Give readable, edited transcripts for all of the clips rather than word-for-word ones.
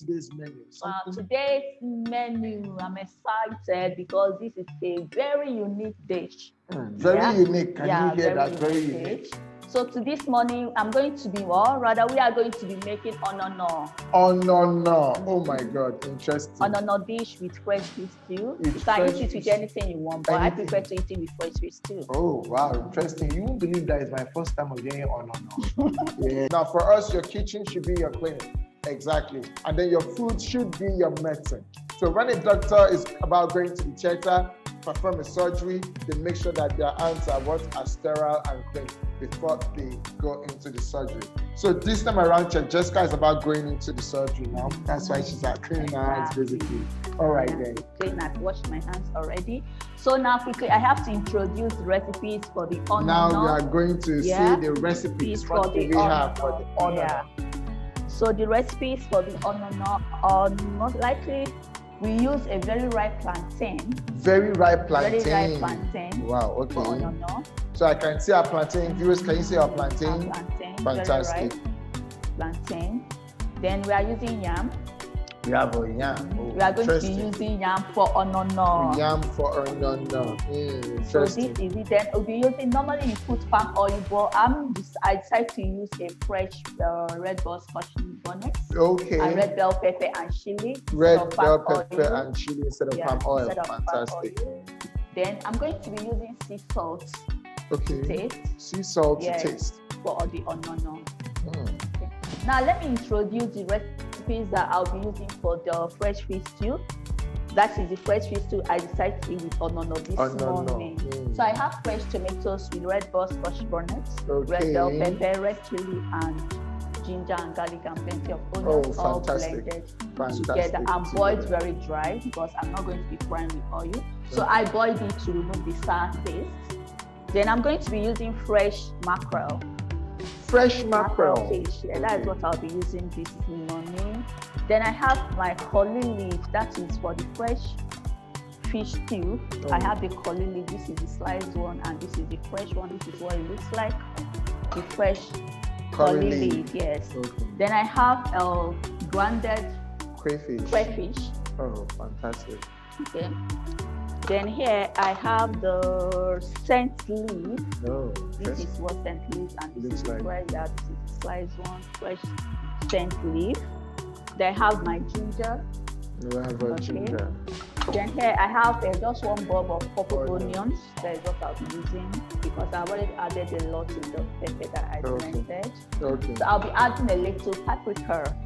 today's menu? Today's menu, I'm excited because this is a very unique dish. Very unique. Can you hear that? Very unique. So to this morning, I'm going to be, or rather, we are going to be making onono. Onono. Oh my God, interesting. Onono dish with fresh fish stew. You can eat it with anything you want, but I prefer to eat it with fresh fish stew. Oh wow, interesting. You won't believe that is my first time of hearing onono. Yeah. Now for us, your kitchen should be your clinic. Exactly. And then your food should be your medicine. So when a doctor is about going to the theater, perform a surgery, they make sure that their hands are sterile and clean before they go into the surgery. So this time around, Jessica is about going into the surgery now. That's why she's cleaning her hands basically. All right then. I've washed my hands already. So now quickly, I have to introduce the recipes for the onono. Now we are going to see the recipes. What do we have for the onono? Yeah. So the recipes for the onono are most likely we use a very ripe plantain. Very ripe plantain. Very ripe plantain. Wow, okay. For onono. So I can see our plantain. Viewers, can you see our plantain? Fantastic. Very ripe plantain. Then we are using yam. We have a yam. Oh, we are going to be using yam for onono. Yam for onono. So this is it. Then we'll be using, normally you put palm oil, but I decided to use a fresh red bell scotch bonnet. Okay. And red bell pepper and chili. Red bell pepper and chili instead of palm oil. Fantastic. Then I'm going to be using sea salt. Okay. To taste. Sea salt to taste. For the onono. Okay. Now let me introduce the recipes that I'll be using for the fresh fish stew. That is the fresh fish stew I decided to eat with onono this morning. So I have fresh tomatoes with red bell scotch bonnet, red bell pepper, red chili, and ginger and garlic and plenty of onions, all blended together and boiled very dry because I'm not going to be frying with oil. So I boiled it to remove the sour taste. Then I'm going to be using fresh mackerel. Fresh mackerel fish. Yeah, that is what I'll be using this morning. Then I have my curly leaf. That is for the fresh fish stew. I have the curly leaf. This is the sliced one, and this is the fresh one. This is what it looks like. The fresh curly leaf. Yes. Okay. Then I have grounded crayfish. Oh, fantastic. Okay. Then here I have the scent leaf. Oh, this is what scent leaf, and this is fresh. That is the sliced one, fresh scent leaf. Then I have my ginger. You have ginger. Then here I have just one bulb of purple onions. That is what I'll be using because I've already added a lot in the pepper that I blended. Okay. So I'll be adding a little paprika.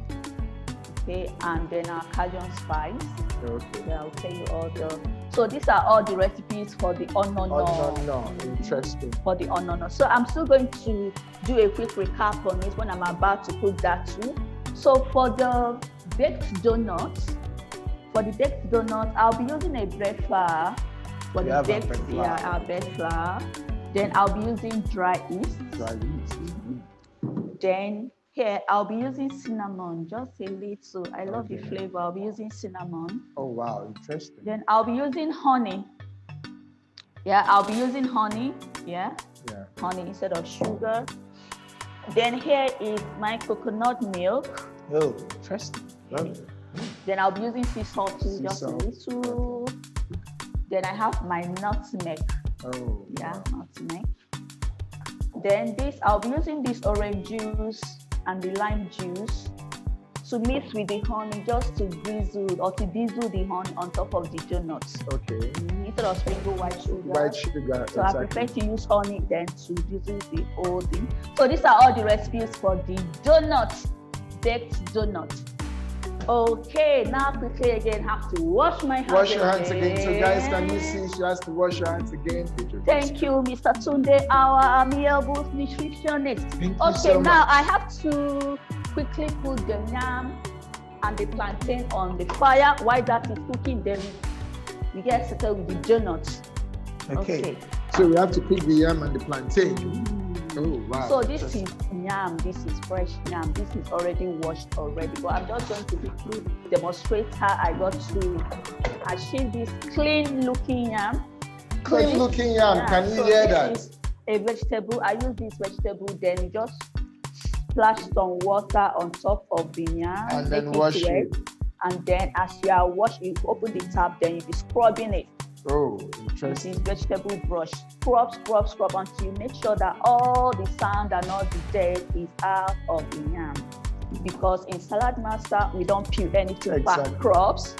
Okay, and then our Cajun spice. Okay. I'll tell you all the. So these are all the recipes for the onono. Onono, interesting. For the onono. So I'm still going to do a quick recap on it when I'm about to cook that too. So for the baked donuts, I'll be using a bread flour. For the baked, our bread flour. Then I'll be using dry yeast. Then here I'll be using cinnamon, just a little. I love the flavor. I'll be using cinnamon. Oh wow, interesting. Then I'll be using honey. Yeah, I'll be using honey. Yeah. Honey instead of sugar. Then here is my coconut milk. Oh, interesting. Then I'll be using sea salt too, just a little. Then I have my nutmeg. Oh. Yeah, nutmeg. Then I'll be using this orange juice and the lime juice to mix with the honey, just to drizzle the honey on top of the donuts. Okay. Instead of sprinkle white sugar. White sugar. So I prefer to use honey then to drizzle the whole thing. So these are all the recipes for the baked donut. Okay, now quickly again, have to wash my hands. Wash your hands again. So guys, can you see she has to wash your hands again? Thank you, Mr. Tunde, our amiable nutritionist. Thank you so now much. I have to quickly put the yam and the plantain on the fire. While that is cooking, then we get started with the donuts. Okay. So we have to cook the yam and the plantain. Oh wow. So this is yam, this is fresh yam, this is already washed already. But I'm just going to quickly demonstrate how I got to achieve this clean looking yam. Clean looking yam, can you hear that? This is a vegetable. I use this vegetable, then you just splash some water on top of the yam, and then wash it. And then as you are washing, you open the tap, then you'll be scrubbing it. Oh, interesting. This vegetable brush. Scrub until you make sure that all the sand and all the dirt is out of the yam. Because in Salad Master, we don't peel anything back crops.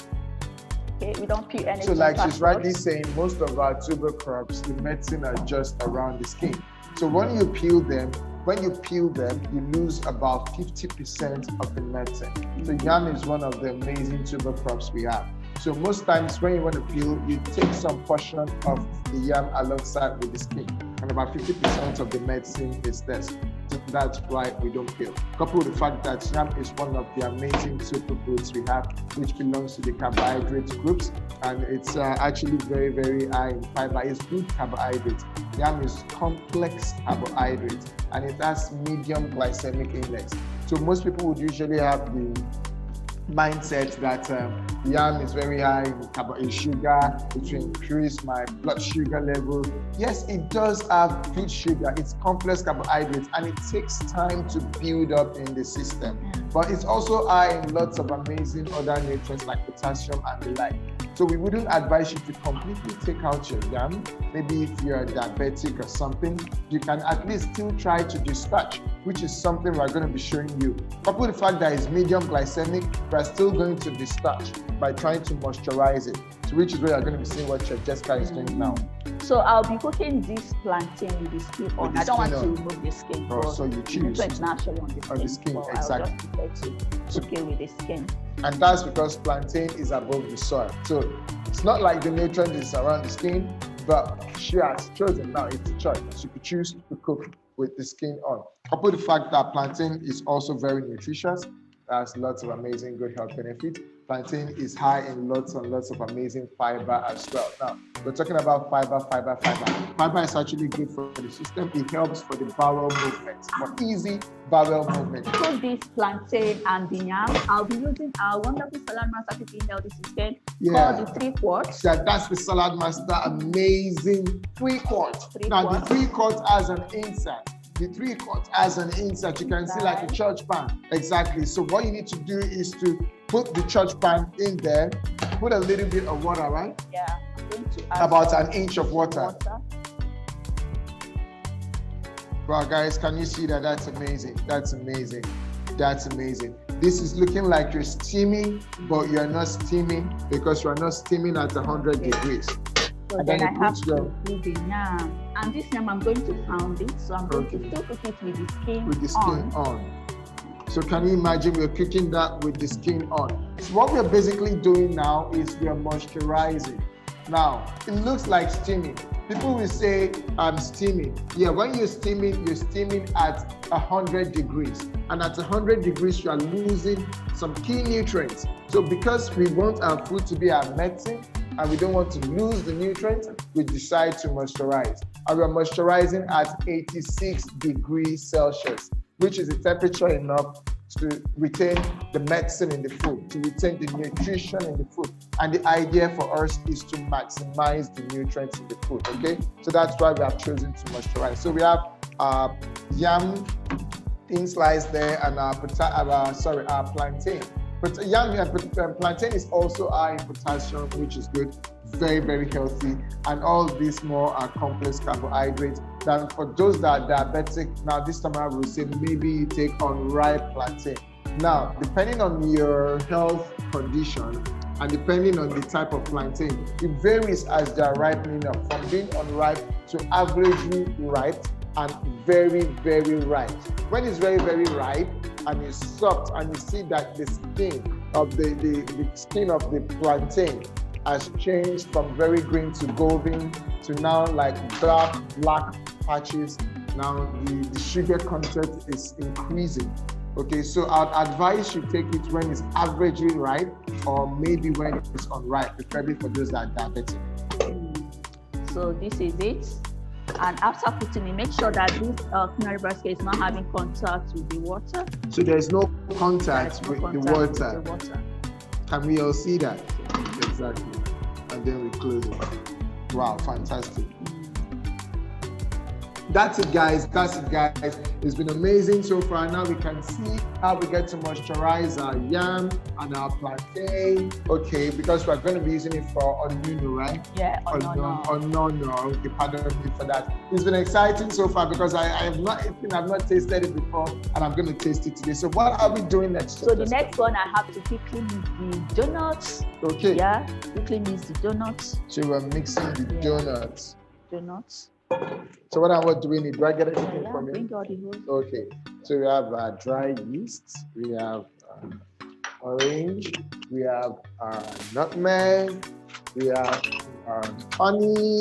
Okay, we don't peel anything. So like she's rightly saying, most of our tuber crops, the medicine are just around the skin. So when you peel them, you lose about 50% of the medicine. So yam is one of the amazing tuber crops we have. So most times when you want to peel, you take some portion of the yam alongside with the skin, and about 50% of the medicine is this. So that's why we don't peel. Coupled with the fact that yam is one of the amazing superfoods we have, which belongs to the carbohydrate groups, and it's actually very, very high in fiber. It's good carbohydrates. Yam is complex carbohydrates, and it has medium glycemic index. So most people would usually have the mindset that yam is very high in sugar, it will increase my blood sugar level. Yes, it does have good sugar. It's complex carbohydrates, and it takes time to build up in the system. But it's also high in lots of amazing other nutrients like potassium and the like. So we wouldn't advise you to completely take out your yam. Maybe if you're diabetic or something, you can at least still try to do starch, which is something we're going to be showing you. Coupled with the fact that it's medium glycemic, we're still going to do starch by trying to moisturize it, so which is where you're going to be seeing what Jessica is doing now. So I'll be cooking this plantain with the skin on. I don't want to remove the skin. Oh, so you choose. It's naturally on the skin. Exactly. I'll just prefer to cook it with the skin. And that's because plantain is above the soil. So it's not like the nutrient is around the skin, but she has chosen now, it's a choice. She could choose to cook with the skin on. Coupled with the fact that plantain is also very nutritious, has lots of amazing good health benefits. Plantain is high in lots and lots of amazing fiber as well. Now, we're talking about fiber. Fiber is actually good for the system. It helps for the bowel movement, for easy bowel movement. So this plantain and the yam, I'll be using our wonderful Salad Master cooking healthy system called the 3 quarts. Yeah, that's the Salad Master amazing 3 quarts. Now, the 3 quarts has an insert. The 3 quarts has an insert. You can see like a church pan. Exactly. So what you need to do is to put the church pan in there, put a little bit of water, right? Yeah. I'm going to add about an inch of water. Wow, guys, can you see that? That's amazing. That's amazing. That's amazing. This is looking like you're steaming, but you're not steaming because you're not steaming at 100 degrees. So then I have to do the yam. And this yam, I'm going to pound it. So I'm going to still cook it with the skin with the skin on. So can you imagine we're cooking that with the skin on? So what we're basically doing now is we're moisturizing. Now, it looks like steaming. People will say, I'm steaming. Yeah, when you're steaming at 100 degrees. And at 100 degrees, you are losing some key nutrients. So because we want our food to be our medicine, and we don't want to lose the nutrients, we decide to moisturize. And we're moisturizing at 86 degrees Celsius, which is the temperature enough to retain the medicine in the food, to retain the nutrition in the food. And the idea for us is to maximize the nutrients in the food, okay? So that's why we have chosen to moisturize. So we have yam thin slice there and our plantain. But plantain is also high in potassium, which is good, very, very healthy. And all these more are complex carbohydrates. Then for those that are diabetic, now this time I will say maybe you take unripe plantain. Now, depending on your health condition and depending on the type of plantain, it varies as they are ripening up, from being unripe to averagely ripe and very, very ripe. When it's very, very ripe and it's soft and you see that the skin of the skin of the plantain has changed from very green to golden to now like dark black patches, now the sugar content is increasing. Okay, so I'd advise you take it when it's averagely ripe or maybe when it's unripe, preferably for those that are diabetic. So this is it. And after putting it, make sure that this culinary basket is not having contact with the water. So there's no contact with the water. Can we all see that? Exactly. And then we close it. Wow, fantastic. That's it, guys. That's it, guys. It's been amazing so far. Now we can see how we get to moisturize our yam and our plantain. Okay, because we're going to be using it for Onono, right? Yeah, Onono. Okay, pardon me for that. It's been exciting so far because I have not eaten, I've not tasted it before, and I'm going to taste it today. So what are we doing next? So the next one, I have to quickly mix the donuts. Okay. Yeah, quickly mix the donuts. So we're mixing the donuts. Donuts. So what do we need? Do I get anything from you? Bring all the whole. Okay. So we have dry yeast. We have orange. We have nutmeg. We have honey.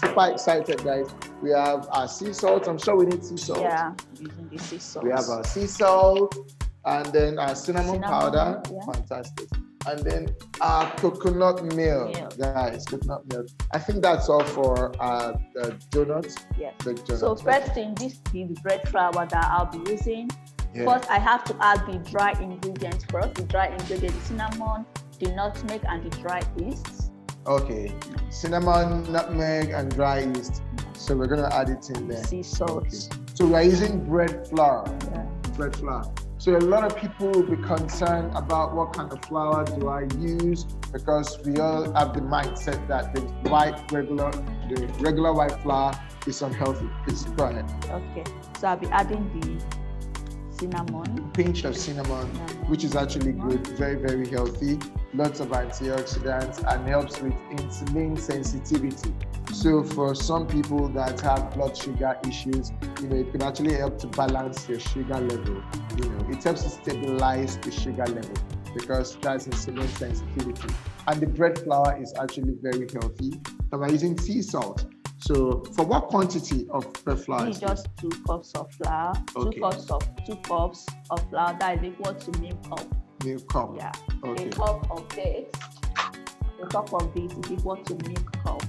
Super excited, guys. We have our sea salt. I'm sure we need sea salt. Yeah, using the sea salt. We have our sea salt, and then our cinnamon powder. Yeah. Fantastic. And then our coconut milk, guys, coconut milk. I think that's all for the donuts. Yes. So first thing, this is the bread flour that I'll be using. Yeah. First, I have to add the dry ingredients first. The dry ingredients, the cinnamon, the nutmeg, and the dry yeast. Okay. Cinnamon, nutmeg, and dry yeast. So we're going to add it in there. Sea salt. Okay. So we're using bread flour. Yeah. Bread flour. So a lot of people will be concerned about what kind of flour do I use, because we all have the mindset that the regular white flour is unhealthy. Please go ahead. Okay. So I'll be adding the cinnamon. Pinch of cinnamon, which is actually good, very, very healthy. Lots of antioxidants and helps with insulin sensitivity. So for some people that have blood sugar issues, it can actually help to balance your sugar level. It helps to stabilize the sugar level because that's insulin sensitivity. And the bread flour is actually very healthy. And we're using sea salt. So for what quantity of bread flour? Just 2 cups of flour. Okay. 2 cups of flour, that is equal to milk cup. Milk cup. Yeah. Okay. A cup of this is equal to milk cup.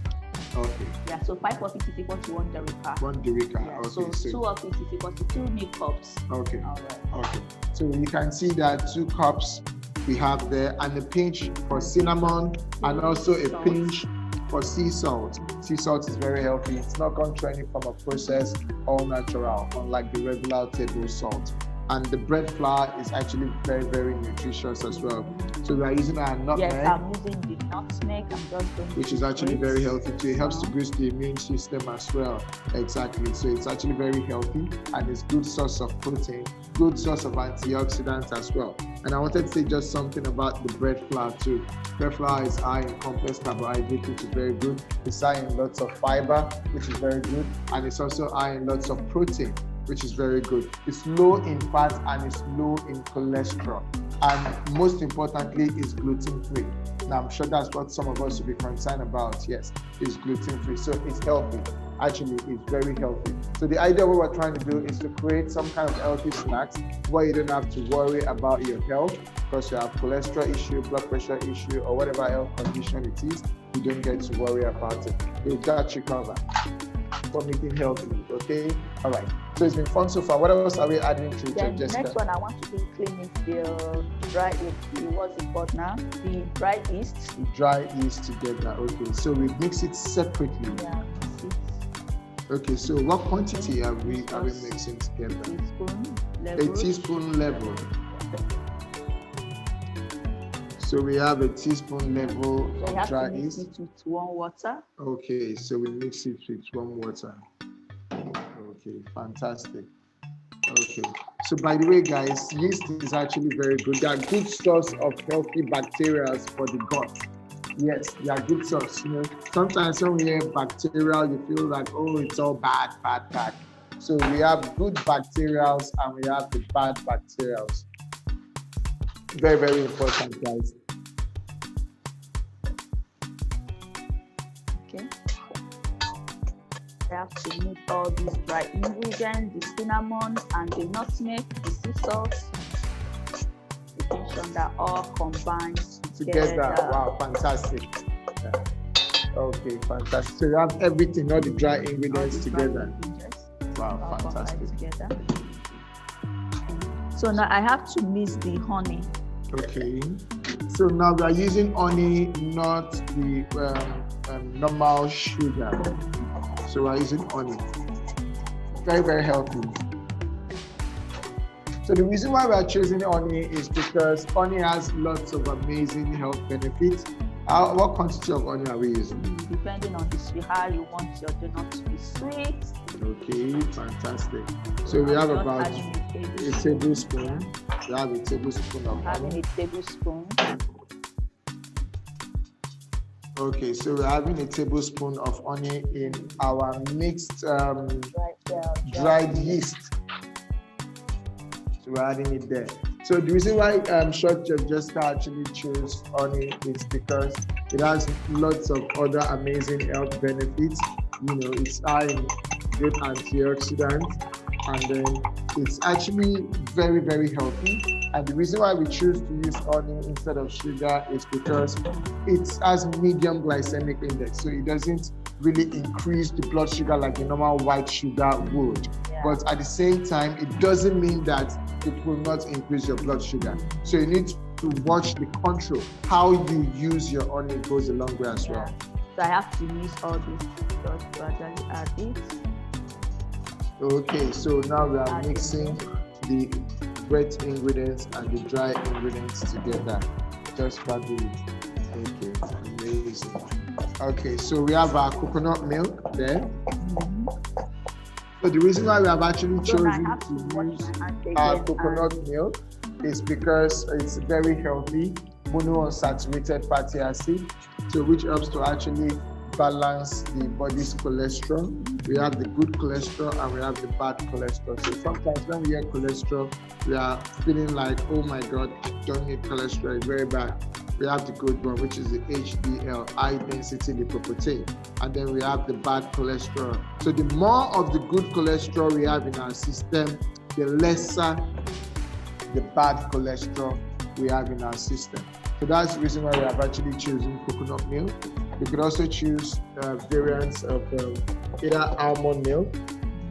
Okay. Yeah, so 5 of it is equal to 1 derica. 1 derica. Yeah, Okay. So 2 of it is equal to 2 milk cups. Okay. All right. Okay. So you can see that 2 cups we have there, and a pinch for cinnamon, and also a pinch for sea salt. Sea salt is very healthy. It's not gone through any form of process, all natural, unlike the regular table salt. And the bread flour is actually very, very nutritious as well. So we are using our nutmeg. Yes, I'm using the nutmeg. I'm just going which is actually very healthy too. It helps to boost the immune system as well. Exactly. So it's actually very healthy, and it's good source of protein, good source of antioxidants as well. And I wanted to say just something about the bread flour too. Bread flour is high in complex carbohydrates, which is very good. It's high in lots of fiber, which is very good. And it's also high in lots of protein, which is very good. It's low in fat and it's low in cholesterol. And most importantly, it's gluten-free. Now, I'm sure that's what some of us will be concerned about. Yes, it's gluten-free. So it's healthy. Actually, it's very healthy. So the idea of what we're trying to do is to create some kind of healthy snacks where you don't have to worry about your health because you have cholesterol issue, blood pressure issue, or whatever health condition it is. You don't get to worry about it. We've got you covered for eating healthily, okay? All right. So it's been fun so far. What else are we adding to it, Then Jessica? next one, I want to clean it, the dry yeast. What's it called now? The dry yeast. The dry yeast together. Okay. So we mix it separately. Yeah. Okay. So what quantity are we mixing together? A teaspoon level. So we have a teaspoon level of dry yeast. So you have to mix it with warm water. Okay, so we mix it with warm water. Okay, fantastic. Okay, so by the way, guys, yeast is actually very good. They are good source of healthy bacteria for the gut. Yes, they are good source. Sometimes when we hear bacterial, you feel like, oh, it's all bad. So we have good bacterials and we have the bad bacterials. Very, very important, guys. Okay. I have to mix all these dry ingredients, the cinnamon and the nutmeg, the sea salt, making sure that all combines together. Wow, fantastic. Yeah. Okay, fantastic. So you have everything, all the dry ingredients together. Wow, fantastic. Together. So now I have to mix the honey. Okay. So now we are using honey, not the normal sugar. So we are using honey. very, very healthy. So the reason why we are choosing honey is because honey has lots of amazing health benefits. What quantity of honey are we using? Depending on how you want your donut to be sweet. Okay, fantastic. So we have about a tablespoon. We have a tablespoon of honey. Having a tablespoon. Okay, so we're having a tablespoon of honey in our mixed dried yeast. So we're adding it there. So the reason why Short Chef Jessica actually chose honey is because it has lots of other amazing health benefits. You know, it's high in good antioxidants, and then it's actually very, very healthy. And the reason why we choose to use honey instead of sugar is because it has medium glycemic index, so it doesn't really increase the blood sugar like the normal white sugar would. Yeah. But at the same time, it doesn't mean that it will not increase your blood sugar. So you need to watch the control. How you use your honey goes a long way as well. So I have to use all this just gradually add it. Okay, so now we are mixing the wet ingredients and the dry ingredients together. Just gradually. Okay, amazing. Okay, so we have our coconut milk there. So the reason why we have actually chosen to use our coconut milk is because it's very healthy, monounsaturated fatty acid, so which helps to actually balance the body's cholesterol. We have the good cholesterol and we have the bad cholesterol. So sometimes when we hear cholesterol, we are feeling like, oh my God, I don't need cholesterol, it's very bad. We have the good one, which is the HDL, high density lipoprotein. And then we have the bad cholesterol. So the more of the good cholesterol we have in our system, the lesser the bad cholesterol we have in our system. So that's the reason why we have actually chosen coconut milk. You could also choose variants of either almond milk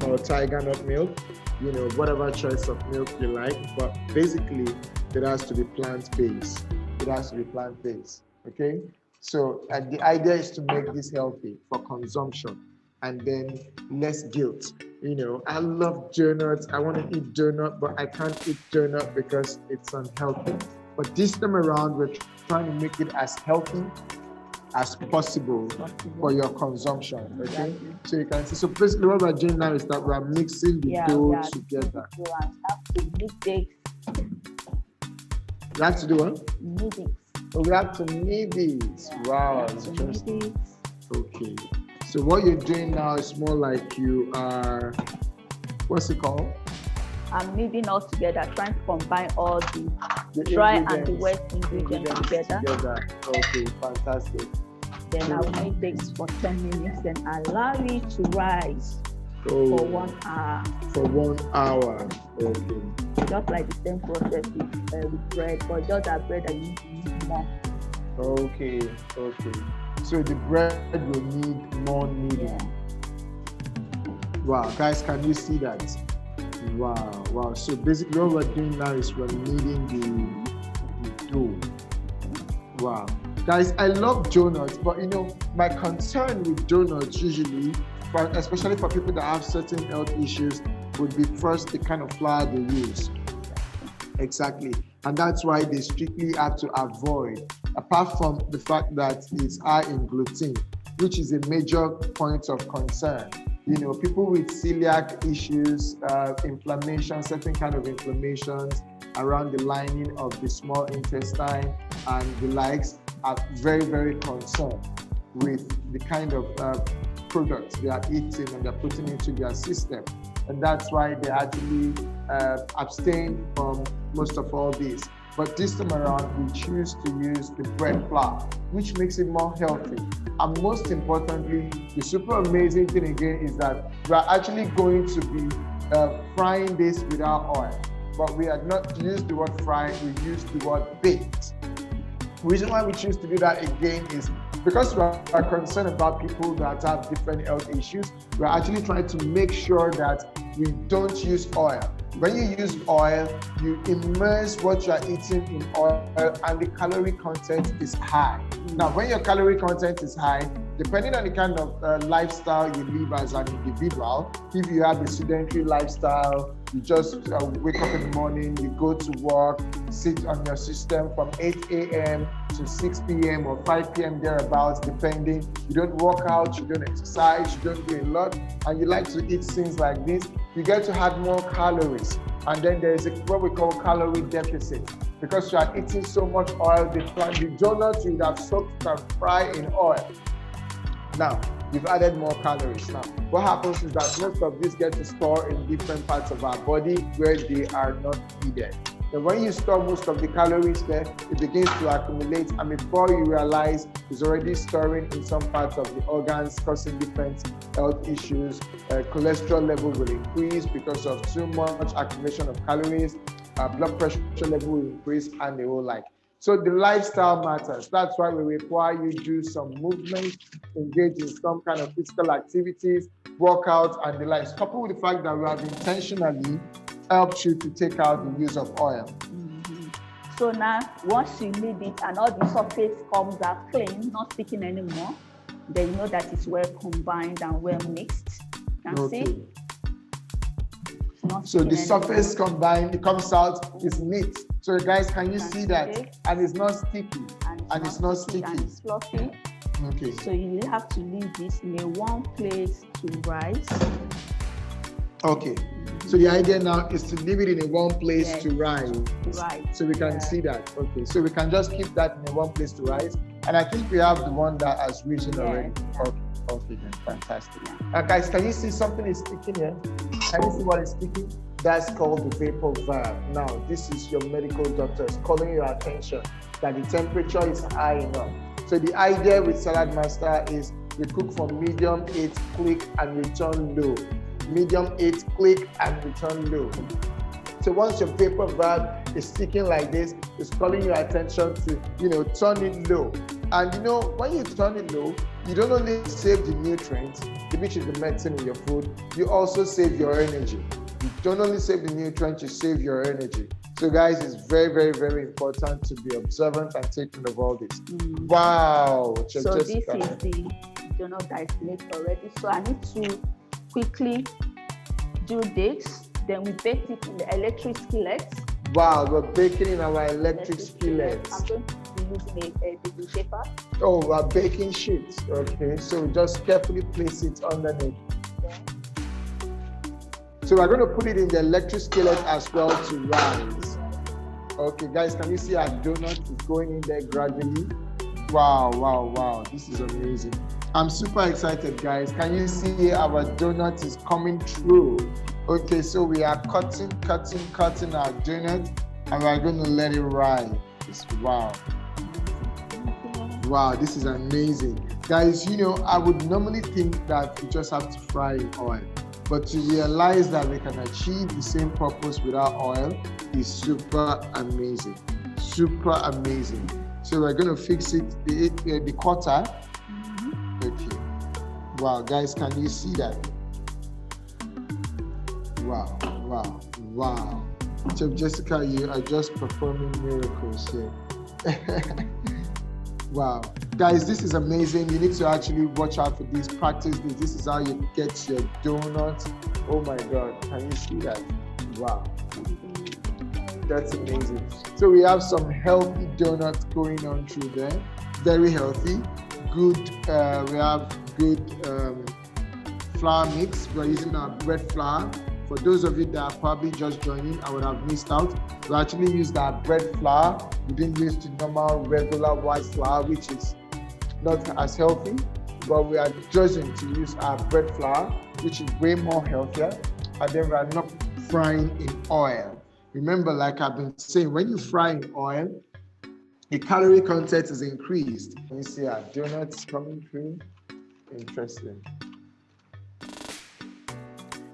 or tiger nut milk, you know, whatever choice of milk you like, but basically it has to be plant-based. It has to be plant-based, okay? So the idea is to make this healthy for consumption and then less guilt. You know, I love donuts, I want to eat donut, but I can't eat donut because it's unhealthy. But this time around, we're trying to make it as healthy as possible for your consumption, okay? Exactly. So you can see, so basically what we're doing now is that we're mixing the dough together. You have to do what? Knead it. Oh, we have to knead it. Yeah, wow, interesting. Okay. So what you're doing now is more like you are, what's it called? I'm kneading all together, trying to combine all the dry and the wet ingredients together. Okay, fantastic. Then I will make this for 10 minutes, then allow it to rise for 1 hour. For 1 hour, okay. Just like the same process with bread, but just that bread that you need more. Okay. So the bread will need more kneading. Yeah. Wow, guys, can you see that? Wow. So basically what we're doing now is we're kneading the dough. Wow. Guys, I love donuts, but you know, my concern with donuts usually, especially for people that have certain health issues, would be first the kind of flour they use. Exactly. And that's why they strictly have to avoid, apart from the fact that it's high in gluten, which is a major point of concern. You know, people with celiac issues, inflammation, certain kind of inflammations around the lining of the small intestine and the likes are very, very concerned with the kind of products they are eating and they're putting into their system. And that's why they actually abstain from most of all this. But this time around, we choose to use the bread flour, which makes it more healthy. And most importantly, the super amazing thing again is that we are actually going to be frying this without oil. But we are not used the word fry, we use the word baked. The reason why we choose to do that again is because we are concerned about people that have different health issues. We're actually trying to make sure that we don't use oil. When you use oil, you immerse what you are eating in oil and the calorie content is high. Now, when your calorie content is high, depending on the kind of lifestyle you live as an individual, if you have a sedentary lifestyle, you just wake up in the morning, you go to work, sit on your system from 8 a.m. to 6 p.m. or 5 p.m. thereabouts, depending. You don't work out, you don't exercise, you don't do a lot, and you like to eat things like this, you get to have more calories. And then there is what we call calorie deficit. Because you are eating so much oil, the donuts you would have soaked and fried in oil. Now, you've added more calories. Now, what happens is that most of these get to store in different parts of our body where they are not needed. And when you store most of the calories there, it begins to accumulate, and before you realize, it's already storing in some parts of the organs, causing different health issues. Cholesterol level will increase because of too much accumulation of calories. Blood pressure level will increase, and the whole like. So the lifestyle matters. That's why we require you do some movement, engage in some kind of physical activities, workout, and the likes. Coupled with the fact that we have intentionally helped you to take out the use of oil. So now, once you knead it and all the surface comes out clean, not sticking anymore, then you know that it's well combined and well mixed. You can see. So the surface combined, it comes out, is neat. So guys, can you see that? And it's not sticky. And it's not sticky. And it's fluffy. Okay. So you have to leave this in a one place to rise. Okay. So the idea now is to leave it in a one place to rise. Right. So we can see that. Okay. So we can just keep that in a one place to rise. And I think we have the one that has risen already. Okay, then fantastic. Guys, can you see something is sticking here? Can you see what is sticking? That's called the vapor valve. Now, this is your medical doctors calling your attention that the temperature is high enough. So the idea with Salad Master is we cook from medium 8, click and return low. Medium 8, click and return low. So once your vapor valve is sticking like this, it's calling your attention to, turn it low. And when you turn it low, you don't only save the nutrients, which is the medicine in your food, you also save your energy. You don't only save the nutrients, you save your energy. So guys, it's very, very, very important to be observant and take note of all this. Wow. So this is the donut that is made already. So I need to quickly do this. Then we bake it in the electric skillet. Wow, we're baking in our electric skillet. I'm going to be using a baking paper. Oh, a baking sheet. Okay, so we just carefully place it underneath. So we're going to put it in the electric skillet as well to rise. Okay, guys, can you see our donut is going in there gradually? Wow, wow, wow. This is amazing. I'm super excited, guys. Can you see our donut is coming through? Okay, so we are cutting our donut, and we're going to let it rise. Wow. Wow, this is amazing. Guys, I would normally think that we just have to fry in oil. But to realize that we can achieve the same purpose without oil is super amazing. Super amazing. So we're going to fix it, the quarter. Okay. Wow, guys, can you see that? Wow, wow, wow. Chef Jessica, you are just performing miracles here. Wow. Guys, this is amazing. You need to actually watch out for this, practice this. This is how you get your donut. Oh my God, can you see that? Wow. That's amazing. So we have some healthy donuts going on through there. Very healthy. Good, we have good flour mix. We're using our bread flour. For those of you that are probably just joining, I would have missed out. We actually used our bread flour. We didn't use the normal regular white flour, which is not as healthy, but we are choosing to use our bread flour, which is way more healthier. And then we are not frying in oil. Remember, like I've been saying, when you fry in oil, the calorie content is increased. You see our donuts coming through. Interesting.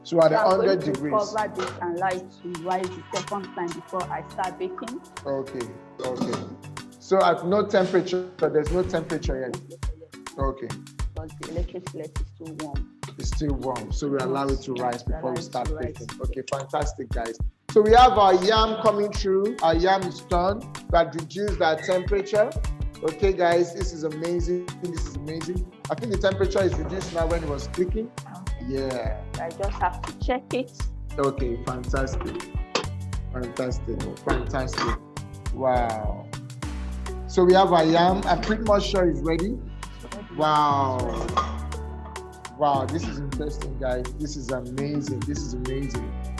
So at 100 degrees. Cover this and allow it to rise the second time before I start baking. Okay. So at no temperature, there's no temperature yet. Okay. Because the electric skillet is still warm. It's still warm, so we allow it to rise before we start baking. Okay, fantastic, guys. So we have our yam coming through. Our yam is done. We have reduced our temperature. Okay, guys, this is amazing. This is amazing. I think the temperature is reduced now when it was clicking. Yeah. I just have to check it. Okay, fantastic. Fantastic. Wow. So we have our yam. I'm pretty much sure it's ready. Wow. Wow, this is interesting, guys. This is amazing.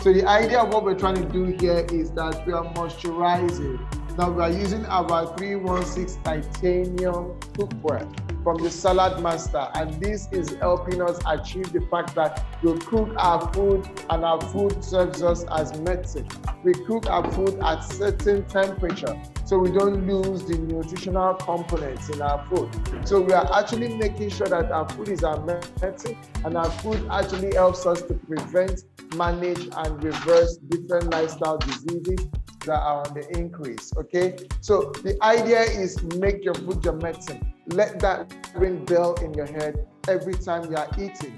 So the idea of what we're trying to do here is that we are moisturizing. Now we are using our 316 titanium cookware from the Salad Master, and this is helping us achieve the fact that we cook our food and our food serves us as medicine. We cook our food at certain temperature so we don't lose the nutritional components in our food. So we are actually making sure that our food is our medicine, and our food actually helps us to prevent, manage, and reverse different lifestyle diseases that are on the increase. Okay, so the idea is make your food your medicine. Let that ring bell in your head every time you are eating.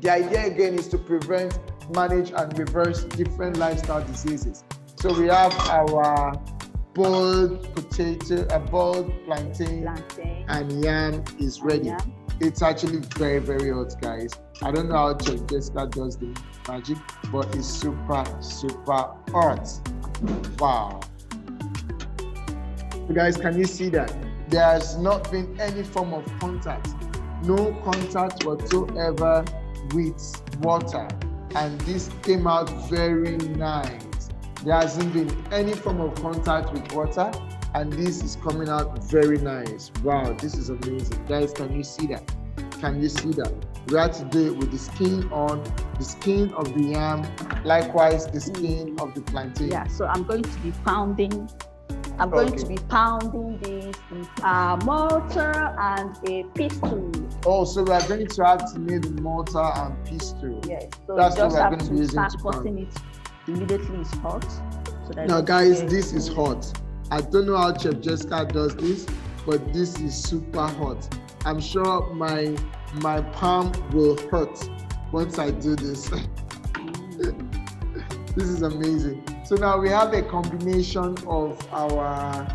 The idea again is to prevent, manage, and reverse different lifestyle diseases. So we have our boiled potato, a boiled plantain, and yam is ready. Yam. It's actually very, very hot, guys. I don't know how Chef Jessica does the magic, but it's super, super hot. Wow. So guys, can you see that? There has not been any form of contact. No contact whatsoever with water. And this came out very nice. There hasn't been any form of contact with water. And this is coming out very nice. Wow, this is amazing. Guys, can you see that? Can you see that? We have to do it with the skin on, the skin of the yam, likewise the skin of the plantain. Yeah, so I'm going to be pounding. I'm going to be pounding this with a mortar and a pestle. Oh, so we are going to have to need mortar and pestle. Yes, so that's what we're going to be using to cutting it immediately. It's hot. So that now, guys, this is hot. I don't know how Chef Jessica does this, but this is super hot. I'm sure my palm will hurt once I do this. This is amazing. So now we have a combination of our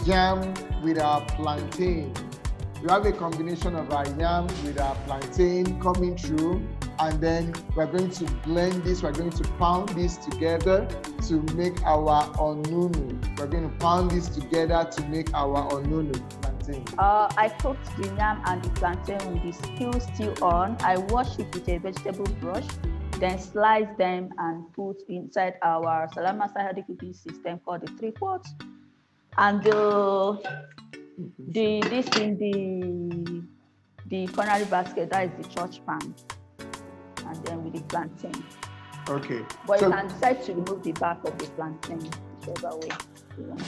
yam with our plantain. We have a combination of our yam with our plantain coming through, and then we're going to blend this. We're going to pound this together to make our onono. We're going to pound this together to make our onono plantain. I cooked the yam and the plantain with the skew still on. I washed it with a vegetable brush, then slice them and put inside our Salad Master healthy cooking system called the 3-quart. And the culinary basket, that is the church pan. And then with the plantain. Okay. But you can decide to remove the back of the plantain, whichever way you want.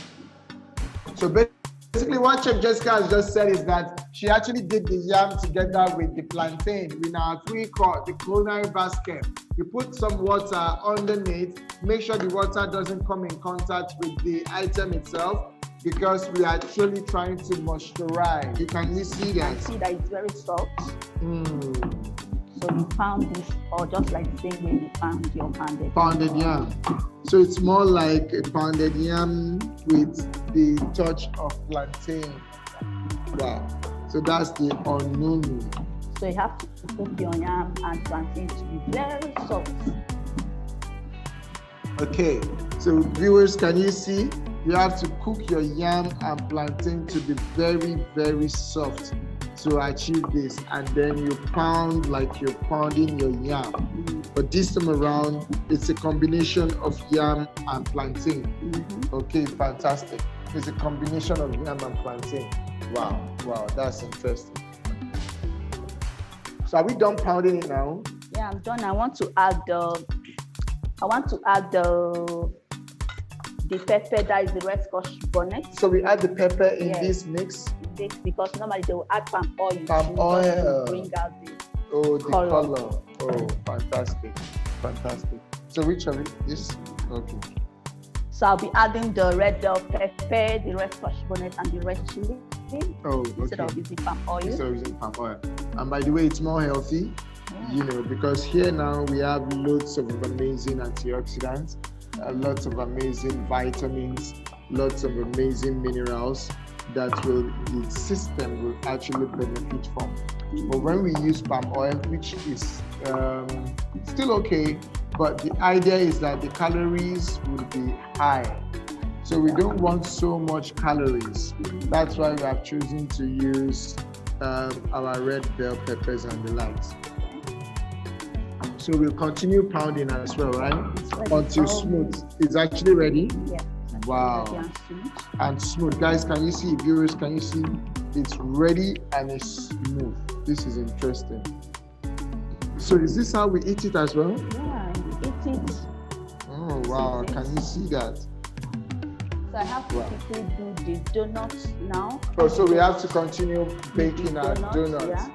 So basically what Chef Jessica has just said is that she actually did the yam together with the plantain in our 3-quart, the culinary basket. You put some water underneath, make sure the water doesn't come in contact with the item itself, because we are actually trying to moisturize. You can see that? I see that it's very soft. So you pound this, or just like the same way you pound your pounded yam. So it's more like a pounded yam with the touch of plantain. Wow. So that's the onono. So you have to cook your yam and plantain to be very soft. Okay. So viewers, can you see? You have to cook your yam and plantain to be very, very soft to achieve this, and then you pound like you're pounding your yam. But this time around, it's a combination of yam and plantain. Okay, fantastic. It's a combination of yam and plantain. Wow, that's interesting. So are we done pounding it now? Yeah, I'm done. I want to add the pepper, that is the red Scotch bonnet. So we add the pepper in this mix? Because normally they will add palm oil. Palm oil. To bring out the color. Oh, fantastic. So which of it? This? Okay. So I'll be adding the red bell pepper, the red Scotch bonnet, and the red chili. Instead of using palm oil. And by the way, it's more healthy, because here now we have loads of amazing antioxidants. lots of amazing vitamins, lots of amazing minerals that the system will actually benefit from. But when we use palm oil, which is still okay, but the idea is that the calories will be high. So we don't want so much calories. That's why we have chosen to use our red bell peppers and the likes. So we'll continue pounding as well, right? Until smooth. It's actually ready? Yeah. Wow. And smooth. Guys, can you see, viewers, can you see? It's ready and it's smooth. This is interesting. So is this how we eat it as well? Yeah, you eat it. Oh, wow. Can you see that? So I have to quickly do the donuts now. Oh, so we have to continue baking our donuts. Yeah.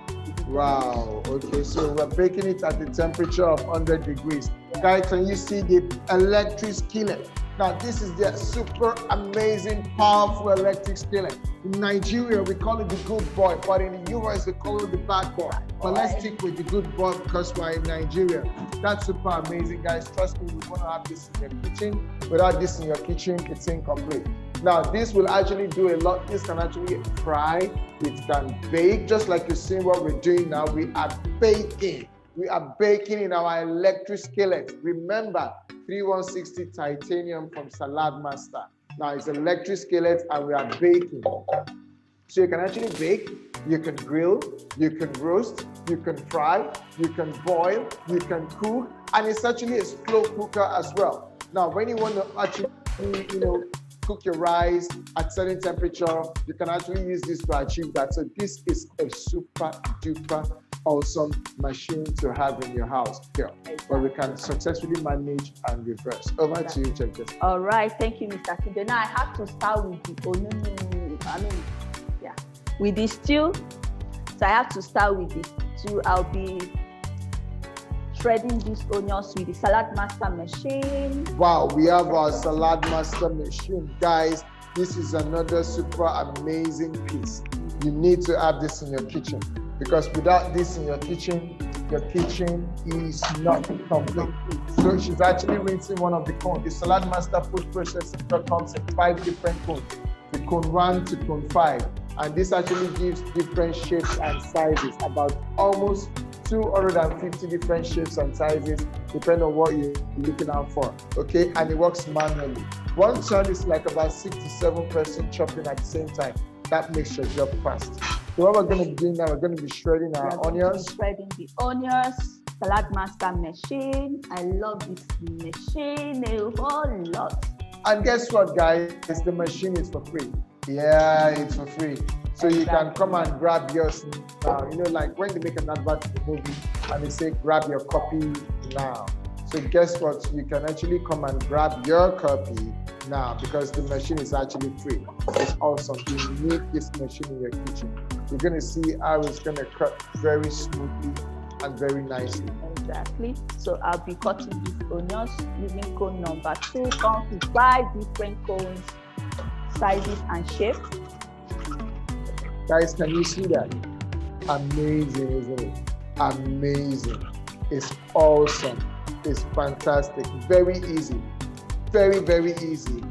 Wow. Okay, so we're baking it at the temperature of 100 degrees. Guys, can you see the electric skillet? Now, this is the super amazing, powerful electric skillet. In Nigeria, we call it the good boy, but in the US, we call it the bad boy. But let's stick with the good boy because we're in Nigeria. That's super amazing, guys. Trust me, you want to have this in your kitchen. Without this in your kitchen, it's incomplete. Now, this will actually do a lot. This can actually fry. It can bake, just like you're seeing what we're doing now. We are baking. We are baking in our electric skillet. Remember, 3160 titanium from Salad Master. Now it's electric skillet and we are baking. So you can actually bake, you can grill, you can roast, you can fry, you can boil, you can cook, and it's actually a slow cooker as well. Now, when you want to actually, cook your rice at certain temperature, you can actually use this to achieve that. So this is a super duper awesome machine to have in your house here, where we can successfully manage and reverse. Over to you, Chef Jessica. All right, thank you, Mr. Kido. Now I have to start with the Onono, with the stew. So I have to start with the stew. I'll be shredding these onions with the Salad Master machine. Wow, we have our Salad Master machine. Guys, this is another super amazing piece. You need to have this in your kitchen, because without this in your kitchen is not complete. So she's actually rinsing one of the cones. The Salad Master food processor comes in 5 different cones, the cone 1 to cone 5. And this actually gives different shapes and sizes, about almost 250 different shapes and sizes, depending on what you're looking out for, okay? And it works manually. One turn is like about 6 to 7 person chopping at the same time. That makes your job fast. So what we're going to be doing now, we're going to be shredding our onions. Shredding the onions, Salad Master machine. I love this machine a whole lot. And guess what, guys? The machine is for free. Yeah, it's for free. So you can come and grab yours now. Like when they make an advert for the movie and they say, grab your copy now. So guess what? You can actually come and grab your copy now because the machine is actually free. It's awesome. You need this machine in your kitchen. You're going to see how it's going to cut very smoothly and very nicely. Exactly. So I'll be cutting these onions using cone number 2. Comes with 5 different cones, sizes and shapes. Guys, can you see that? Amazing, isn't it? Amazing. It's awesome. It's fantastic. Very easy. Very, very easy.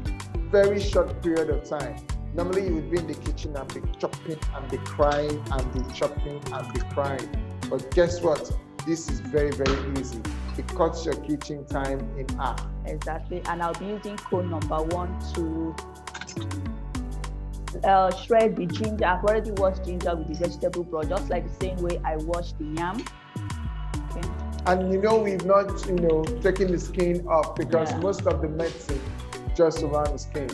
Very short period of time. Normally you would be in the kitchen and be chopping and be crying and be chopping and be crying. But guess what? This is very, very easy. It cuts your kitchen time in half. Exactly. And I'll be using cone number 1 to shred the ginger. I've already washed ginger with the vegetable broth, just like the same way I washed the yam. Okay. And we've not, taken the skin off because most of the medicine just around the skin.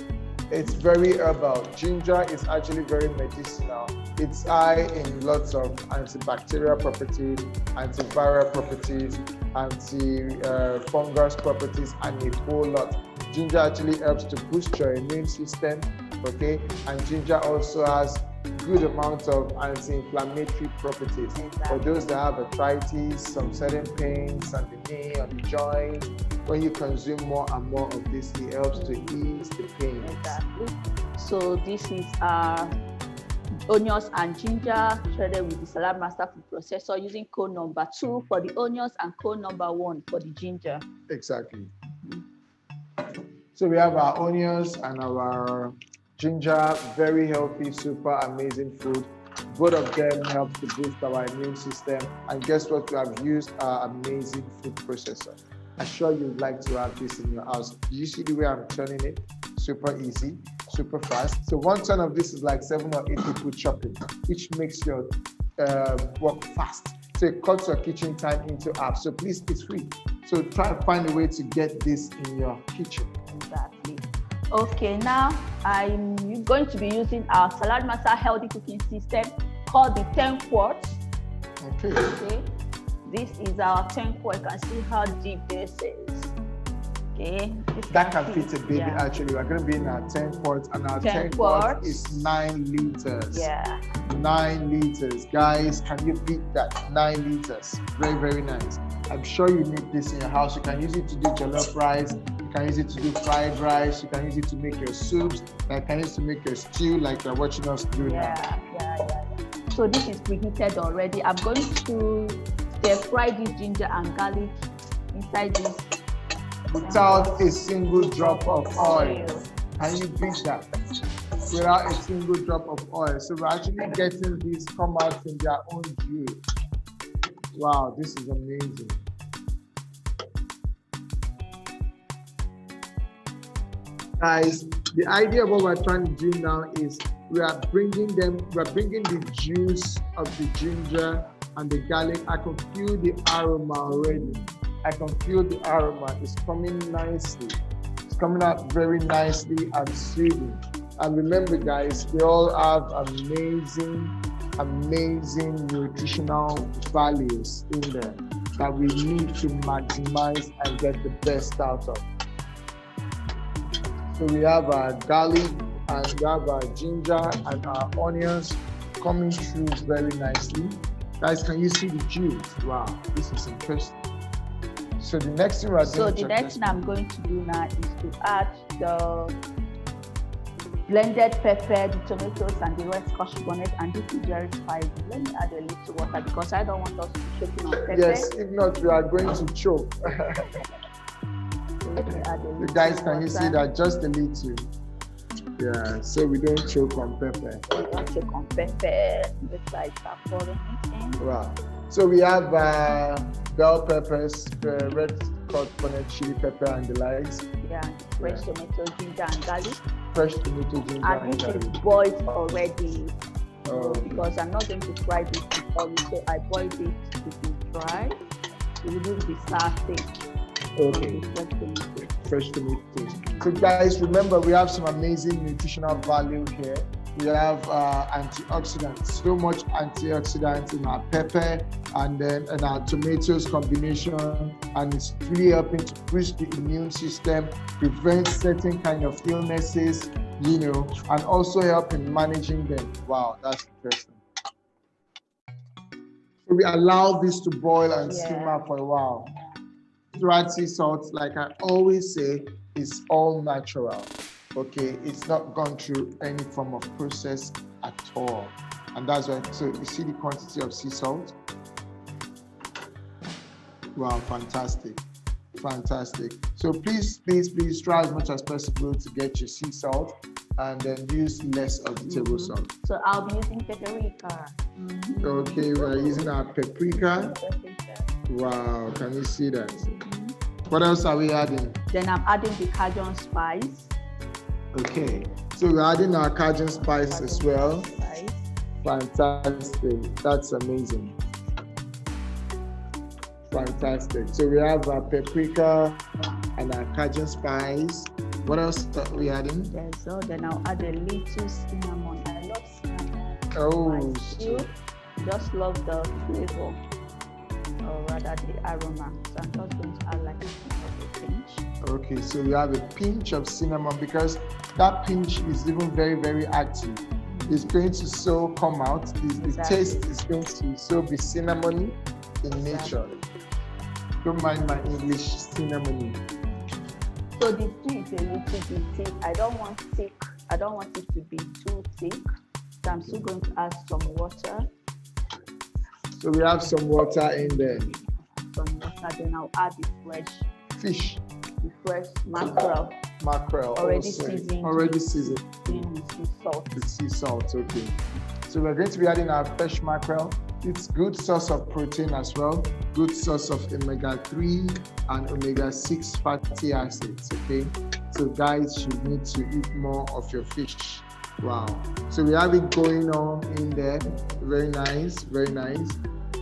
It's very herbal. Ginger is actually very medicinal. It's high in lots of antibacterial properties, antiviral properties, anti-fungus properties, and a whole lot. Ginger actually helps to boost your immune system, okay? And ginger also has good amount of anti-inflammatory properties. Exactly. For those that have arthritis, some certain pains on the knee, on the joint, when you consume more and more of this, it helps to ease the pain. Exactly. So this is onions and ginger shredded with the Salad Master food processor using cone number 2 for the onions and cone number 1 for the ginger. Exactly. So we have our onions and our ginger, very healthy, super amazing food. Both of them help to boost our immune system. And guess what? We have used our amazing food processor. I'm sure you'd like to have this in your house. Do you see the way I'm turning it? Super easy, super fast. So one turn of this is like 7 or 8 people chopping, which makes your work fast. So it cuts your kitchen time into half. So please, it's free. So try and find a way to get this in your kitchen. Exactly. Okay, now I'm going to be using our Salad Master healthy cooking system called the 10 quarts. Okay. This is our 10 quart. You can see how deep this is. Okay. That can fit a baby actually. We're going to be in our 10 quarts, and our 10 quarts is 9 liters. Yeah. 9 liters. Guys, can you beat that? 9 liters. Very, very nice. I'm sure you need this in your house. You can use it to do jollof rice. You can use it to do fried rice. You can use it to make your soups. You can use it to make your stew like you're watching us do now. Yeah. So this is preheated already. I'm going to stir fry this ginger and garlic inside this. Without a single drop of oil. Can you beat that? Without a single drop of oil. So we're actually getting these come out in their own juice. Wow, this is amazing. Guys, the idea of what we're trying to do now is we're bringing the juice of the ginger and the garlic. I can feel the aroma already. It's coming nicely. It's coming out very nicely and soothing. And remember, guys, we all have amazing nutritional values in there that we need to maximize and get the best out of. So we have our garlic and we have our ginger and our onions coming through very nicely. Guys, can you see the juice? Wow, this is interesting. So the next thing I'm going to do now is to add the blended pepper, the tomatoes, and the red scotch bonnet, and this is very spicy. Let me add a little water because I don't want us to be choking on pepper. Yes, if not, we are going to choke. You guys, can you see that? Just a little. Yeah, so we don't choke on pepper. We don't choke on pepper. It's like pouring it in. Wow. So we have bell peppers, red scotch bonnet, chili pepper, and the likes. Yeah, fresh tomato, ginger, and garlic. Fresh tomato, ginger, and garlic. This is boiled already. Because I'm not going to fry this with oil, so I boiled it to be dry. It will be saucy. Okay. Fresh tomatoes. So guys, remember we have some amazing nutritional value here. We have antioxidants, so much antioxidants in our pepper and then in our tomatoes combination, and it's really helping to boost the immune system, prevent certain kind of illnesses, and also help in managing them. Wow, that's interesting. So we allow this to boil and simmer for a while. Dried sea salt, like I always say, is all natural. Okay, it's not gone through any form of process at all. And that's why, so you see the quantity of sea salt? Wow, fantastic. So please try as much as possible to get your sea salt and then use less of the table salt. So I'll be using paprika. Okay, we're using our paprika. Wow, can you see that? What else are we adding? Then I'm adding the Cajun spice. Okay, so we're adding our Cajun spice as well. Fantastic, that's amazing. Fantastic. So we have our paprika and our Cajun spice. What else are we adding? So then I'll add a little cinnamon. I love cinnamon. Oh, just love the flavor, or rather the aroma. So I'm just going to add like a pinch. Okay, so we have a pinch of cinnamon because that pinch is even very, very active. It's going to so come out. The taste is going to so be cinnamony in nature. Don't mind my English, cinnamony. So the stew is a little bit thick. I don't want it to be too thick. So I'm still going to add some water. So we have some water in there. Some water, then I'll add the fresh fish. The fresh mackerel. Mackerel. Already also. seasoned. Already seasoned. With sea salt. With sea salt, okay. So we're going to be adding our fresh mackerel. It's good source of protein as well, good source of omega-3 and omega-6 fatty acids, okay? So guys should need to eat more of your fish. Wow. So we have it going on in there. Very nice, very nice.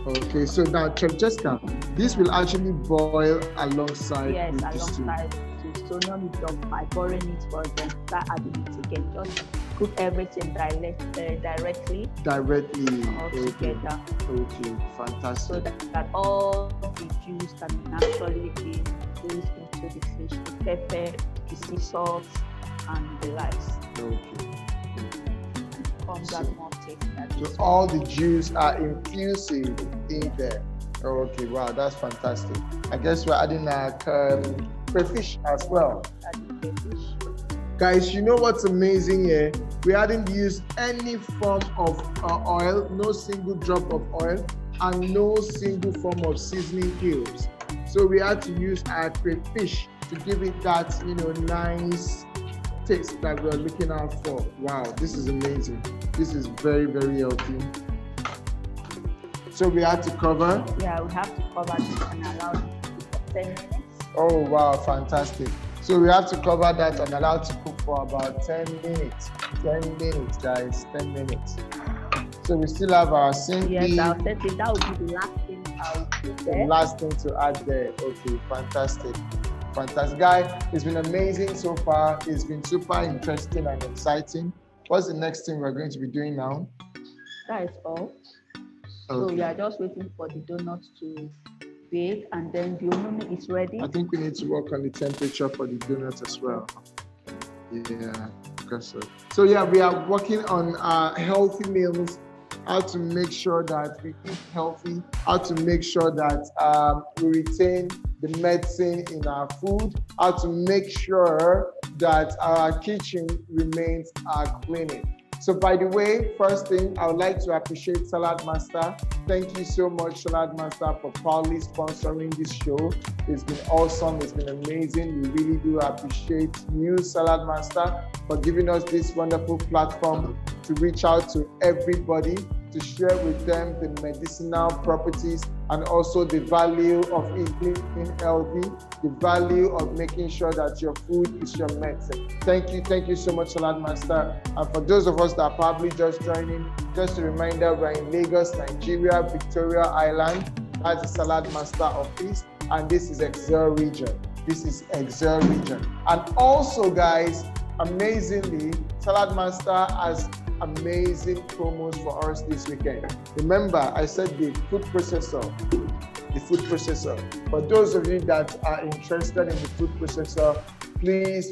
Okay, so now Chef Jessica, this will actually boil alongside with the stew. Alongside the stew. So no need of my boiling it for them. Start adding it again. Just cook everything directly. All together. Okay, fantastic. So that all the juice can naturally be placed into the fish, the pepper, the sea salt, and the rice. Okay. That more taste. So all the juice are infused in there. Okay, wow, that's fantastic. I guess we're adding our crayfish as well. Guys, you know what's amazing here? We hadn't used any form of oil, no single drop of oil, and no single form of seasoning cubes. So we had to use our crayfish to give it that, nice taste that we're looking out for. Wow, this is amazing. This is very, very healthy. So we had to cover? Yeah, we have to cover this and allow it for 10 minutes. Oh, wow, fantastic. So we have to cover that and allow it to cook for about 10 minutes. 10 minutes, guys, 10 minutes. So we still have our sink. Yes, I'll set it. That will be the last thing I'll put there. The last thing to add there. Okay, fantastic. Fantastic. Guys, it's been amazing so far. It's been super interesting and exciting. What's the next thing we're going to be doing now? That is all. Okay. So we are just waiting for the donuts to bake, and then the onono is ready. I think we need to work on the temperature for the donuts as well. Yeah, because so yeah, we are working on healthy meals, how to make sure that we eat healthy, how to make sure that we retain the medicine in our food, how to make sure that our kitchen remains clean. So by the way, first thing, I would like to appreciate Salad Master. Thank you so much, Salad Master, for proudly sponsoring this show. It's been awesome. It's been amazing. We really do appreciate you, Salad Master, for giving us this wonderful platform to reach out to everybody, to share with them the medicinal properties and also the value of eating healthy, the value of making sure that your food is your medicine. Thank you so much, Salad Master. And for those of us that are probably just joining, just a reminder, we're in Lagos, Nigeria, Victoria Island. That's the Salad Master office, and this is Excel region. And also, guys, amazingly, Salad Master has amazing promos for us this weekend. Remember, I said the food processor. For those of you that are interested in the food processor, please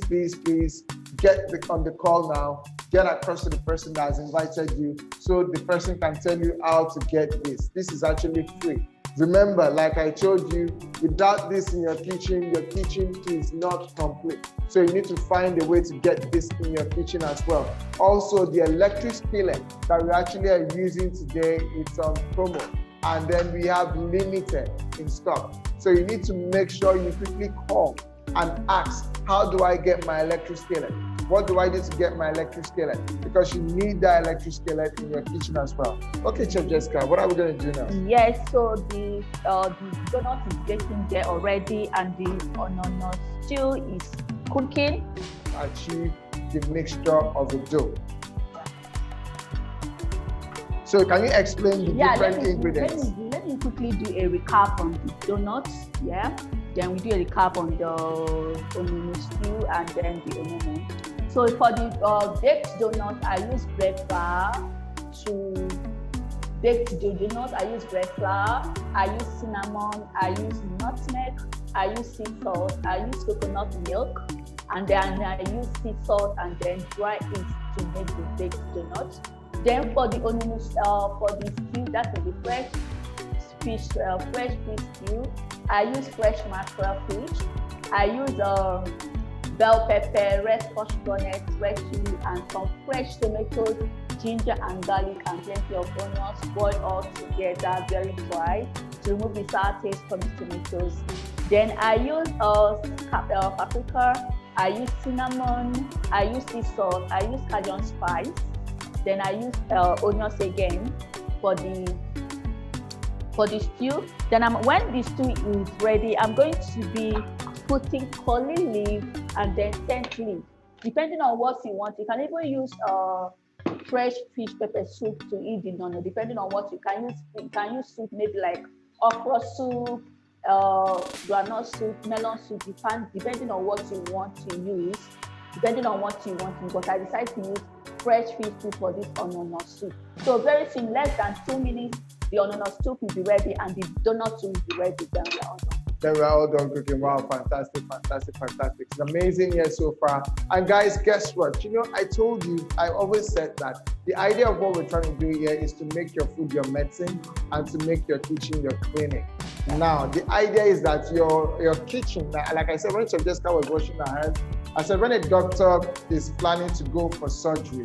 get on the call now. Get across to the person that has invited you so the person can tell you how to get this. This is actually free. Remember, like I told you, without this in your kitchen is not complete. So you need to find a way to get this in your kitchen as well. Also, the electric skillet that we actually are using today, it's on promo. And then we have limited in stock. So you need to make sure you quickly call and ask, how do I get my electric skillet? What do I do to get my electric skillet? Because you need that electric skillet in your kitchen as well. Okay, Chef Jessica, what are we going to do now? Yes, so the donut is getting there already, and the onono stew is cooking. Achieve the mixture of the dough. So can you explain the different ingredients? Let me quickly do a recap on the donuts. Yeah. Then we do a recap on the onono stew and then the onono. So for the baked donut, I use bread flour. To bake the donut, I use bread flour, I use cinnamon, I use nutmeg, I use sea salt, I use coconut milk, and then I use sea salt and then dry it to make the baked donut. Then for the onono, for the stew, that is the fresh fish stew, I use fresh mackerel fish. I use bell pepper, red scotch bonnet, red chili, and some fresh tomatoes, ginger and garlic, and plenty of onions, boiled all together very dry to remove the sour taste from the tomatoes. Then I use paprika, I use cinnamon, I use sea salt, I use Cajun spice, then I use onions again for the stew. Then when the stew is ready, I'm going to be putting curly leaf and then scent leaf, depending on what you want. You can even use fresh fish pepper soup to eat the nono, depending on what you can use. You can use soup, maybe like okra soup, doughnut soup, melon soup, depending on what you want to use, but I decided to use fresh fish soup for this onono soup. So very soon, less than 2 minutes, the onono soup will be ready and the doughnut soup will be ready. Then we're all done cooking. Wow, fantastic. It's amazing here so far. And guys, guess what? I told you, I always said that the idea of what we're trying to do here is to make your food your medicine and to make your kitchen your clinic. Now, the idea is that your kitchen, like I said, when Jessica was washing her hands, I said when a doctor is planning to go for surgery,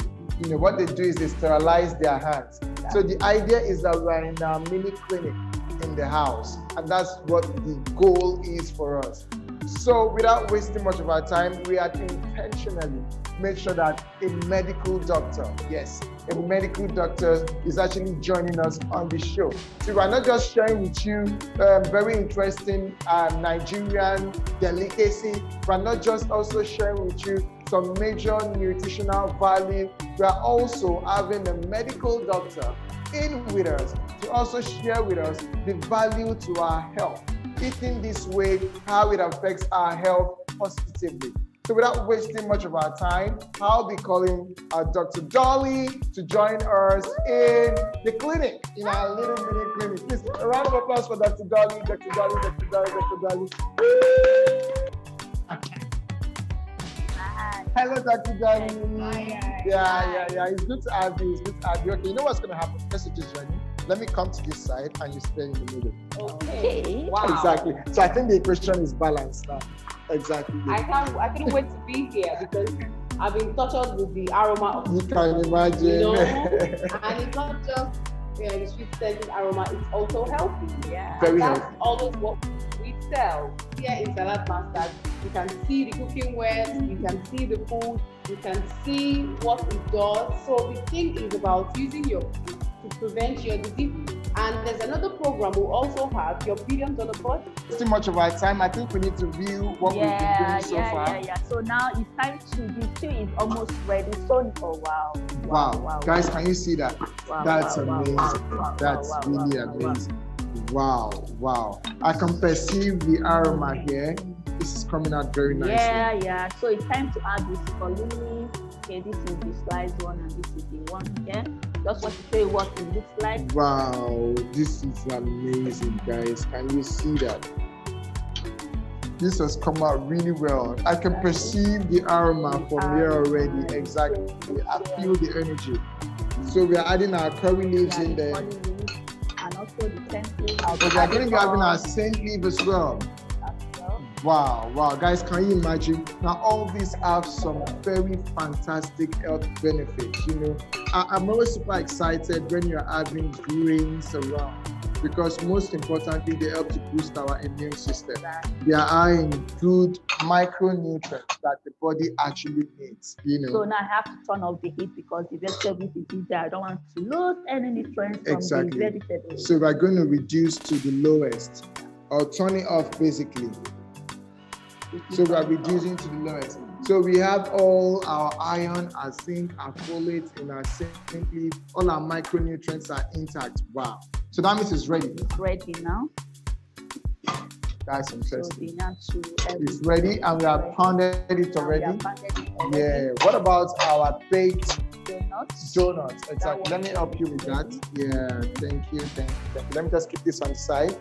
what they do is they sterilize their hands. So the idea is that we're in a mini clinic in the house, and that's what the goal is for us. So without wasting much of our time, we had intentionally made sure that a medical doctor is actually joining us on the show. So we're not just sharing with you very interesting Nigerian delicacy. We're not just also sharing with you some major nutritional value. We're also having a medical doctor in with us to also share with us the value to our health. Eating this way, how it affects our health positively. So without wasting much of our time, I'll be calling Dr. Dolly to join us in the clinic, in our little mini clinic. Please, a round of applause for Dr. Dolly. Hello, Dr. Dolly. Yeah. It's good to have you. Okay, you know what's going to happen? Let's just join you. Let me come to this side and you stay in the middle. Okay. Wow. Exactly. So I think the equation is balanced now. Exactly. I couldn't wait to be here because I've been tortured with the aroma of You can imagine. And it's not just the sweet scented aroma, it's also healthy. Yeah. Very that's healthy. always what we sell. Here in Salad Masters, you can see the cooking wares, you can see the food, you can see what it does. So the thing is about using your food to prevent your disease. And there's another program we also have, your billion dollar budget. Too much of our time. I think we need to view what we've been doing so far. So now it's time the stew is almost ready. So wow. Guys, can you see that? That's amazing. That's really amazing. Wow. I can perceive the aroma here. This is coming out very nicely. Yeah. So it's time to add this colini. Okay, this is the sliced one and this is the one here. Just want to show you what it looks like. Wow, this is amazing, guys. Can you see that? This has come out really well. I can perceive the aroma from here already. Exactly. I feel the energy. So we are adding our curry leaves in there. And also the scent leaf. So we are going to be having our scent leaf as well. Wow, guys, can you imagine? Now, all these have some very fantastic health benefits. I'm always super excited when you're adding greens around because most importantly, they help to boost our immune system. They are high in good micronutrients that the body actually needs. So now I have to turn off the heat because the vegetables is in there. I don't want to lose any nutrients from the vegetables. So we're going to reduce to the lowest or turn it off basically. So we are reducing to the lowest. So we have all our iron, our zinc, our folate in our scent leaf. All our micronutrients are intact. Wow. So that means it's ready. It's ready now. That's interesting. So it's ready and we have pounded it already. Yeah. What about our baked donuts? Exactly. Let me help you with that. Yeah. Thank you. Let me just keep this on the side.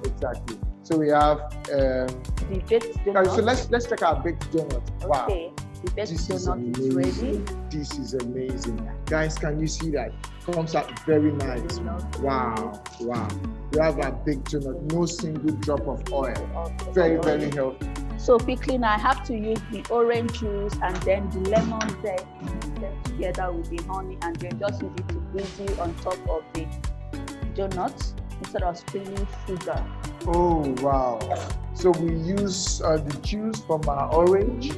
Exactly. So we have the baked donut. So let's check our baked donut. Wow. Okay. The baked donut is ready. This is amazing. Guys, can you see that? Comes out very nice. Wow. We have our baked donut. No single drop of oil. Very healthy. So quickly now I have to use the orange juice and then the lemon zest together with the honey and then just use it to drizzle on top of the donuts instead of spilling sugar. Oh, wow. So we use the juice from our orange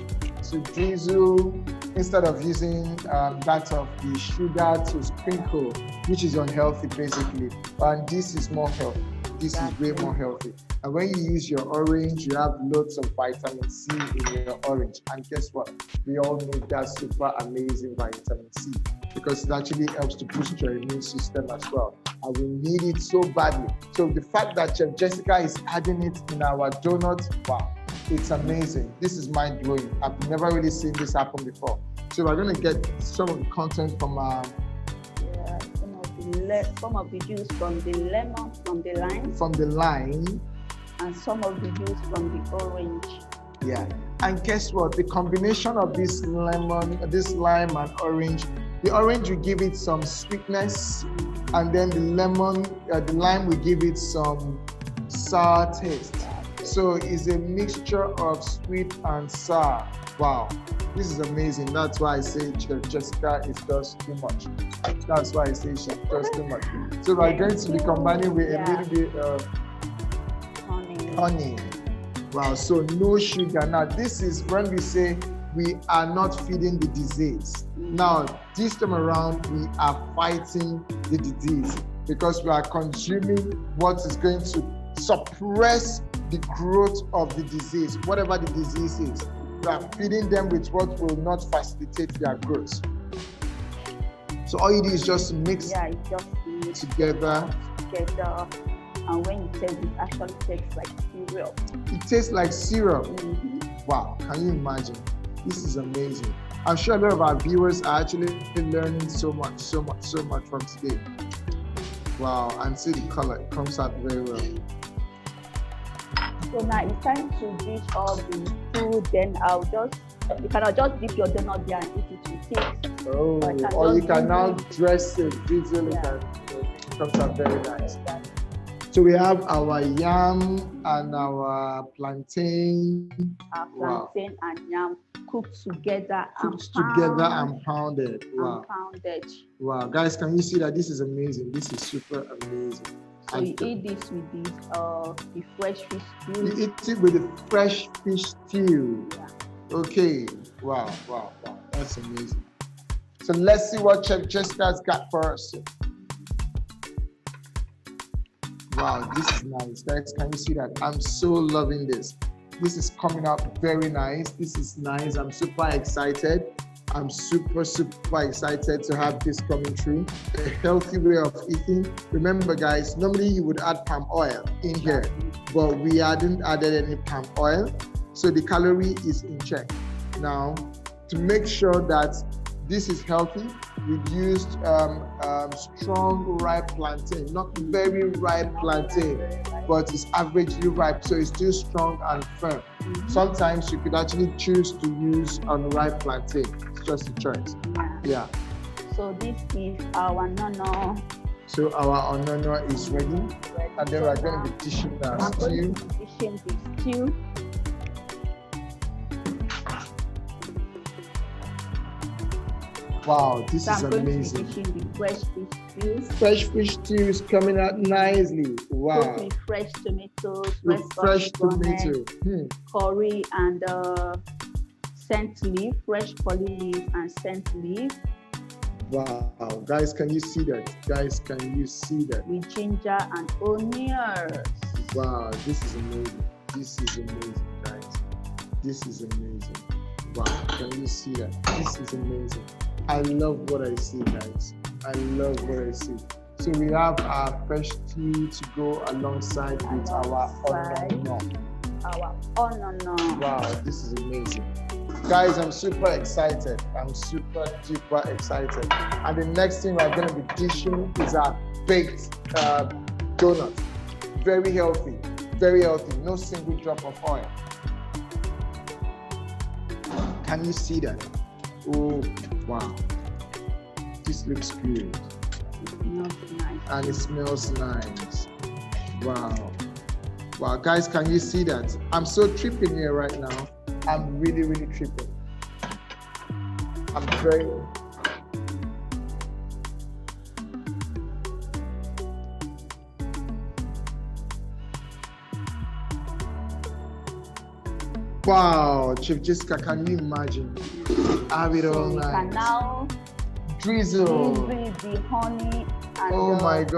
to drizzle instead of using that of the sugar to sprinkle, which is unhealthy basically. And this is more healthy. This is way more healthy. And when you use your orange, you have loads of vitamin C in your orange. And guess what? We all need that super amazing vitamin C because it actually helps to boost your immune system as well. And we need it so badly. So the fact that Chef Jessica is adding it in our donut, wow, it's amazing. This is mind-blowing. I've never really seen this happen before. So we're going to get some of the content from some of the juice from the lemon, from the lime. From the lime. And some of the juice from the orange. Yeah. And guess what? The combination of this lemon, this lime and orange, the orange will give it some sweetness, and then the lemon, the lime will give it some sour taste. So it's a mixture of sweet and sour. Wow. This is amazing. That's why I say Chef Jessica is just too much. That's why I say she's just too much. So we're going to be combining with a little bit of honey. Wow, so no sugar. Now this is when we say we are not feeding the disease. Now this time around we are fighting the disease because we are consuming what is going to suppress the growth of the disease, whatever the disease is. We are feeding them with what will not facilitate their growth. So all you do is just mix together. And when you taste it, actually tastes like syrup. It tastes like syrup. Mm-hmm. Wow, can you imagine? This is amazing. I'm sure a lot of our viewers are actually learning so much from today. Wow, and see the color, it comes out very well. So now it's time to dish all the food, then you cannot just dip your donut there and eat it with it. Oh, or you can now dress it, drizzle it, and it comes out very nice. So we have our yam and our plantain. Our plantain and yam cooked together and pounded. Wow. Wow, guys, can you see that? This is amazing. This is super amazing. So you eat this with the fresh fish stew. You eat it with the fresh fish stew. Yeah. Okay. Wow. That's amazing. So let's see what Chef Jessica's got for us. Wow, this is nice. Guys, can you see that? I'm so loving this. This is coming out very nice. This is nice. I'm super excited. I'm super excited to have this coming through. A healthy way of eating. Remember, guys, normally you would add palm oil in here, but we hadn't added any palm oil. So the calorie is in check. Now, to make sure that this is healthy, we've used strong ripe plantain, not very ripe plantain, but it's averagely ripe, so it's still strong and firm. Sometimes you could actually choose to use unripe plantain. It's just a choice. Yeah. So this is our Onono. So our Onono is ready. And then we're going to be dishing the stew. Dishing the stew. Wow, this is amazing. The fresh fish stew. Fresh fish stew is coming out nicely. Wow. With fresh tomatoes, fresh tomato, curry and scent leaf, fresh curry leaf and scent leaf. Wow, guys, can you see that? Guys, can you see that? With ginger and onions. Wow, this is amazing. This is amazing, guys. This is amazing. Wow, can you see that? This is amazing. I love what I see, guys. I love what I see. So we have our fresh tea to go alongside with our Onono. Our Onono. Wow, this is amazing. Guys, I'm super excited. I'm super duper excited. And the next thing we're going to be dishing is our baked donut. Very healthy, no single drop of oil. Can you see that? Oh, wow. This looks good. It smells nice. And it smells nice. Wow. Wow, guys, can you see that? I'm so tripping here right now. I'm really tripping. I'm very... Wow, Chief Jessica, can you imagine? Have it all So we night. can now Drizzle. drizzle the honey and Oh my God.